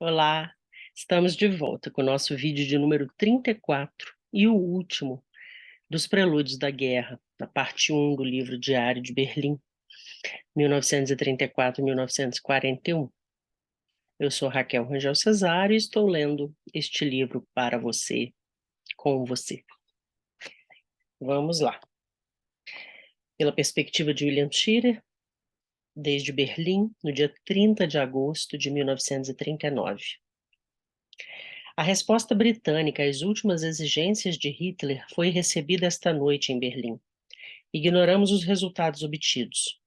Olá, estamos de volta com o nosso vídeo de número 34 e o último dos Prelúdios da Guerra, na parte 1 do livro Diário de Berlim, 1934-1941. Eu sou Raquel Rangel Cesário e estou lendo este livro para você, com você. Vamos lá. Pela perspectiva de William Shirer, desde Berlim, no dia 30 de agosto de 1939. A resposta britânica às últimas exigências de Hitler foi recebida esta noite em Berlim. Ignoramos os resultados obtidos.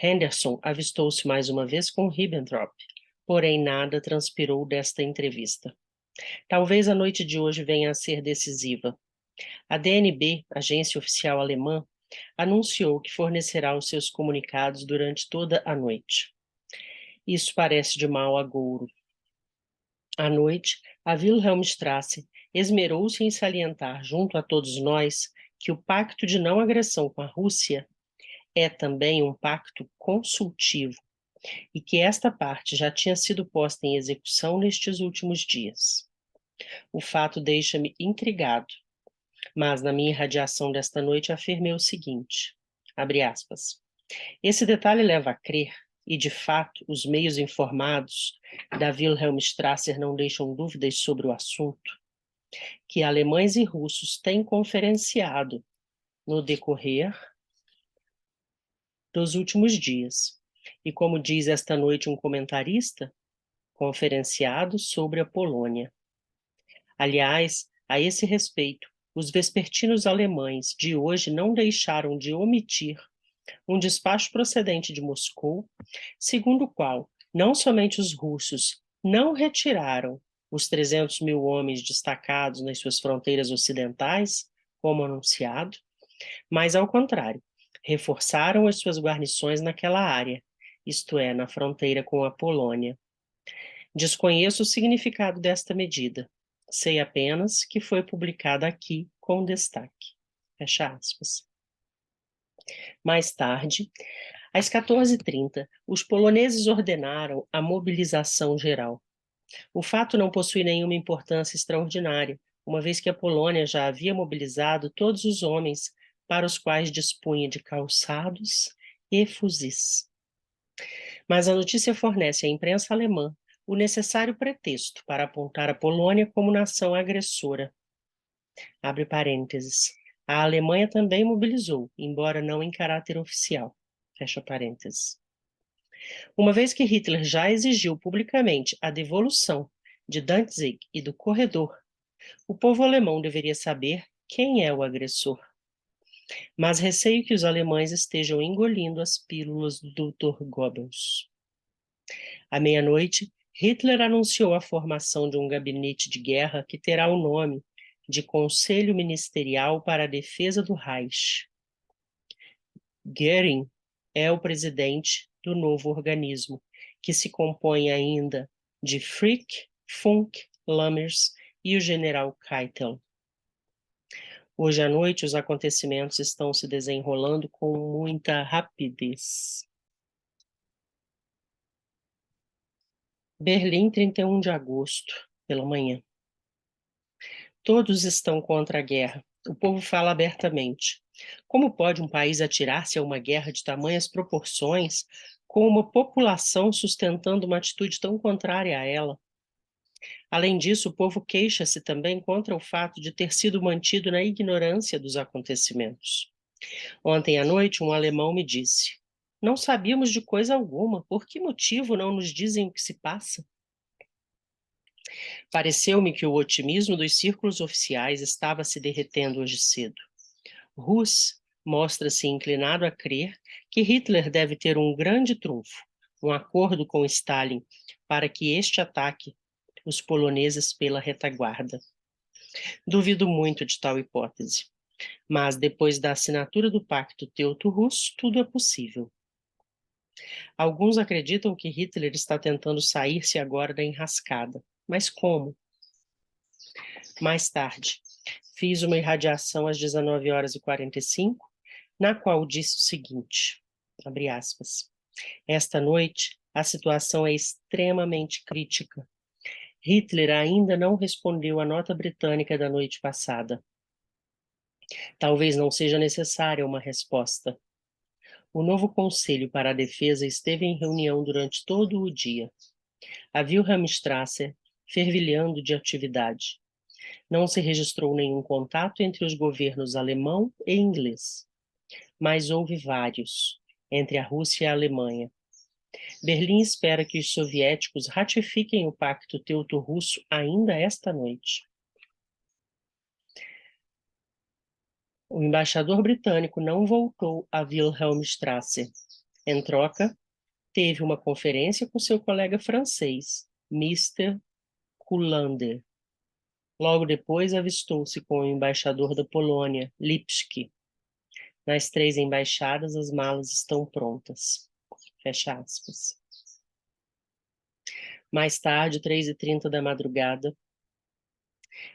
Henderson avistou-se mais uma vez com Ribbentrop, porém nada transpirou desta entrevista. Talvez a noite de hoje venha a ser decisiva. A DNB, agência oficial alemã, anunciou que fornecerá os seus comunicados durante toda a noite. Isso parece de mau agouro. À noite, a Wilhelmstrasse esmerou-se em salientar junto a todos nós que o pacto de não agressão com a Rússia é também um pacto consultivo e que esta parte já tinha sido posta em execução nestes últimos dias. O fato deixa-me intrigado, mas na minha irradiação desta noite afirmei o seguinte, abre aspas, esse detalhe leva a crer, e de fato os meios informados da Wilhelmstrasse não deixam dúvidas sobre o assunto, que alemães e russos têm conferenciado no decorrer dos últimos dias. E como diz esta noite um comentarista, conferenciado sobre a Polônia. Aliás, a esse respeito, os vespertinos alemães de hoje não deixaram de omitir um despacho procedente de Moscou, segundo o qual não somente os russos não retiraram os 300 mil homens destacados nas suas fronteiras ocidentais, como anunciado, mas, ao contrário, reforçaram as suas guarnições naquela área, isto é, na fronteira com a Polônia. Desconheço o significado desta medida. Sei apenas que foi publicada aqui com destaque. Fecha aspas. Mais tarde, às 14h30, os poloneses ordenaram a mobilização geral. O fato não possui nenhuma importância extraordinária, uma vez que a Polônia já havia mobilizado todos os homens para os quais dispunha de calçados e fuzis. Mas a notícia fornece à imprensa alemã o necessário pretexto para apontar a Polônia como nação agressora. Abre parênteses. A Alemanha também mobilizou, embora não em caráter oficial. Fecha parênteses. Uma vez que Hitler já exigiu publicamente a devolução de Danzig e do corredor, o povo alemão deveria saber quem é o agressor. Mas receio que os alemães estejam engolindo as pílulas do Dr. Goebbels. À meia-noite, Hitler anunciou a formação de um gabinete de guerra que terá o nome de Conselho Ministerial para a Defesa do Reich. Göring é o presidente do novo organismo, que se compõe ainda de Frick, Funk, Lammers e o general Keitel. Hoje à noite, os acontecimentos estão se desenrolando com muita rapidez. Berlim, 31 de agosto, pela manhã. Todos estão contra a guerra. O povo fala abertamente. Como pode um país atirar-se a uma guerra de tamanhas proporções, com uma população sustentando uma atitude tão contrária a ela? Além disso, o povo queixa-se também contra o fato de ter sido mantido na ignorância dos acontecimentos. Ontem à noite, um alemão me disse: não sabíamos de coisa alguma, por que motivo não nos dizem o que se passa? Pareceu-me que o otimismo dos círculos oficiais estava se derretendo hoje cedo. Hus mostra-se inclinado a crer que Hitler deve ter um grande trunfo, um acordo com Stalin, para que este ataque os poloneses pela retaguarda. Duvido muito de tal hipótese, mas depois da assinatura do pacto teuto-russo, tudo é possível. Alguns acreditam que Hitler está tentando sair-se agora da enrascada. Mas como? Mais tarde, fiz uma irradiação às 19h45, na qual disse o seguinte, abre aspas, esta noite a situação é extremamente crítica. Hitler ainda não respondeu à nota britânica da noite passada. Talvez não seja necessária uma resposta. O novo Conselho para a Defesa esteve em reunião durante todo o dia. A Wilhelmstrasse fervilhando de atividade. Não se registrou nenhum contato entre os governos alemão e inglês, mas houve vários, entre a Rússia e a Alemanha. Berlim espera que os soviéticos ratifiquem o pacto teuto-russo ainda esta noite. O embaixador britânico não voltou a Wilhelmstrasse. Em troca, teve uma conferência com seu colega francês, Mr. Kullander. Logo depois avistou-se com o embaixador da Polônia, Lipski. Nas 3 embaixadas, as malas estão prontas. Fecha aspas. Mais tarde, 3h30 da madrugada,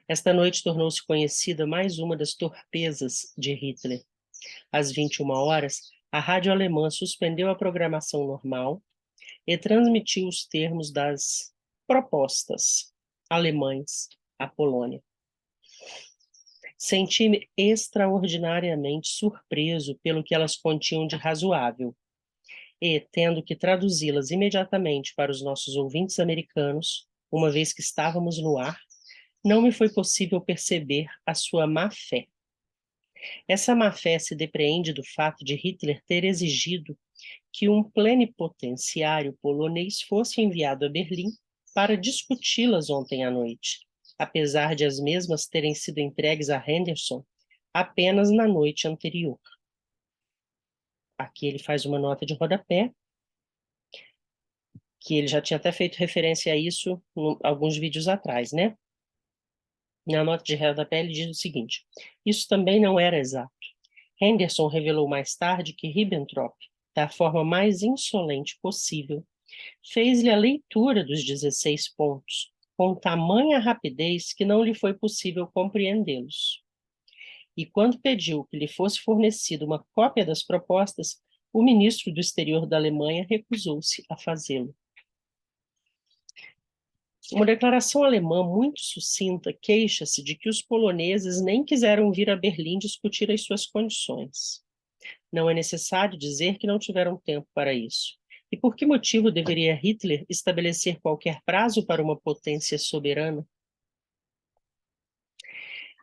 esta noite tornou-se conhecida mais uma das torpezas de Hitler. Às 21h, a rádio alemã suspendeu a programação normal e transmitiu os termos das propostas alemães à Polônia. Senti-me extraordinariamente surpreso pelo que elas continham de razoável e, tendo que traduzi-las imediatamente para os nossos ouvintes americanos, uma vez que estávamos no ar, não me foi possível perceber a sua má-fé. Essa má-fé se depreende do fato de Hitler ter exigido que um plenipotenciário polonês fosse enviado a Berlim para discuti-las ontem à noite, apesar de as mesmas terem sido entregues a Henderson apenas na noite anterior. Aqui ele faz uma nota de rodapé, que ele já tinha até feito referência a isso em alguns vídeos atrás, né? Na nota de rodapé ele diz o seguinte: isso também não era exato. Henderson revelou mais tarde que Ribbentrop, da forma mais insolente possível, fez-lhe a leitura dos 16 pontos, com tamanha rapidez que não lhe foi possível compreendê-los. E quando pediu que lhe fosse fornecida uma cópia das propostas, o ministro do exterior da Alemanha recusou-se a fazê-lo. Uma declaração alemã muito sucinta queixa-se de que os poloneses nem quiseram vir a Berlim discutir as suas condições. Não é necessário dizer que não tiveram tempo para isso. E por que motivo deveria Hitler estabelecer qualquer prazo para uma potência soberana?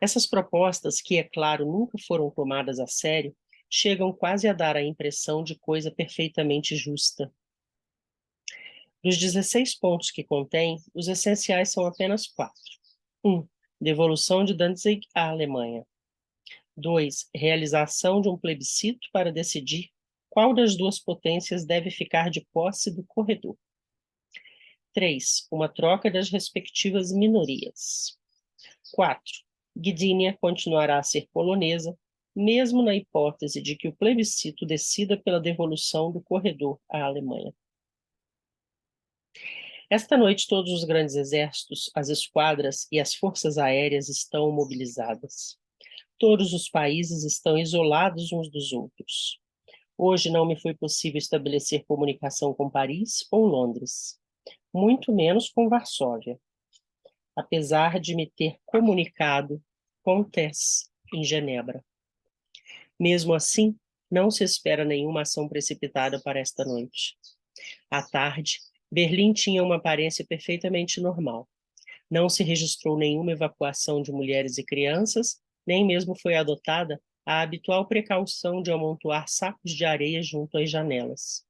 Essas propostas, que, é claro, nunca foram tomadas a sério, chegam quase a dar a impressão de coisa perfeitamente justa. Dos 16 pontos que contém, os essenciais são apenas 4. 1. Devolução de Danzig à Alemanha. 2. Realização de um plebiscito para decidir qual das duas potências deve ficar de posse do corredor. 3. Uma troca das respectivas minorias. 4. Gdynia continuará a ser polonesa, mesmo na hipótese de que o plebiscito decida pela devolução do corredor à Alemanha. Esta noite, todos os grandes exércitos, as esquadras e as forças aéreas estão mobilizadas. Todos os países estão isolados uns dos outros. Hoje não me foi possível estabelecer comunicação com Paris ou Londres, muito menos com Varsóvia, apesar de me ter comunicado com Tess em Genebra. Mesmo assim, não se espera nenhuma ação precipitada para esta noite. À tarde, Berlim tinha uma aparência perfeitamente normal. Não se registrou nenhuma evacuação de mulheres e crianças, nem mesmo foi adotada a habitual precaução de amontoar sacos de areia junto às janelas.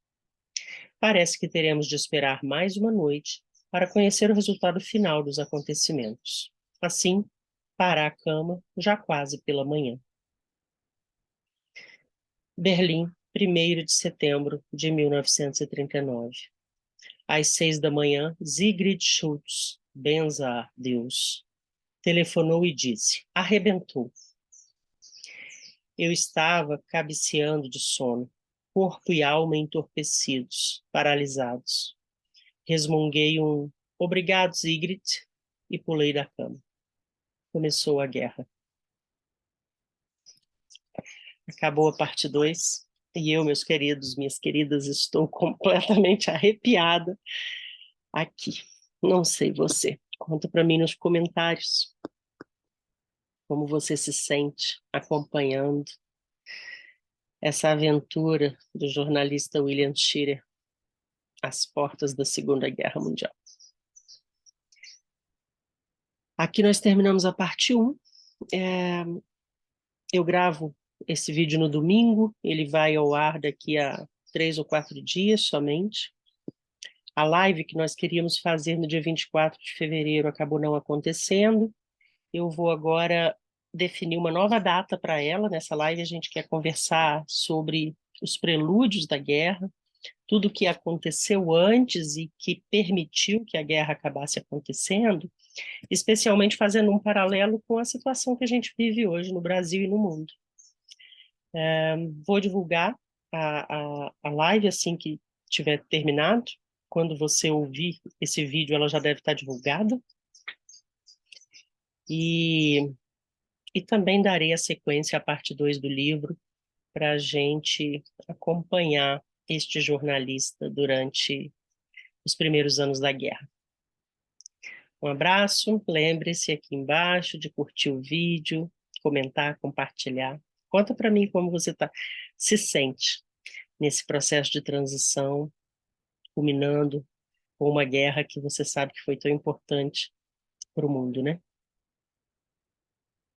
Parece que teremos de esperar mais uma noite para conhecer o resultado final dos acontecimentos. Assim, para a cama, já quase pela manhã. Berlim, 1º de setembro de 1939. Às 6 da manhã, Sigrid Schultz, benza a Deus, telefonou e disse: arrebentou. Eu estava cabeceando de sono, corpo e alma entorpecidos, paralisados. Resmunguei um obrigado, Sigrid, e pulei da cama. Começou a guerra. Acabou a parte 2, e eu, meus queridos, minhas queridas, estou completamente arrepiada aqui. Não sei você. Conta para mim nos comentários como você se sente acompanhando essa aventura do jornalista William Shirer às portas da Segunda Guerra Mundial. Aqui nós terminamos a parte 1. Eu gravo esse vídeo no domingo, ele vai ao ar daqui a 3 ou 4 dias somente. A live que nós queríamos fazer no dia 24 de fevereiro acabou não acontecendo. Eu vou agora definir uma nova data para ela. Nessa live a gente quer conversar sobre os prelúdios da guerra, tudo o que aconteceu antes e que permitiu que a guerra acabasse acontecendo, especialmente fazendo um paralelo com a situação que a gente vive hoje no Brasil e no mundo. Vou divulgar a live assim que tiver terminado. Quando você ouvir esse vídeo, ela já deve estar divulgada. E também darei a sequência à parte 2 do livro para a gente acompanhar este jornalista durante os primeiros anos da guerra. Um abraço, lembre-se aqui embaixo de curtir o vídeo, comentar, compartilhar. Conta para mim como você se sente nesse processo de transição, culminando com uma guerra que você sabe que foi tão importante para o mundo, né?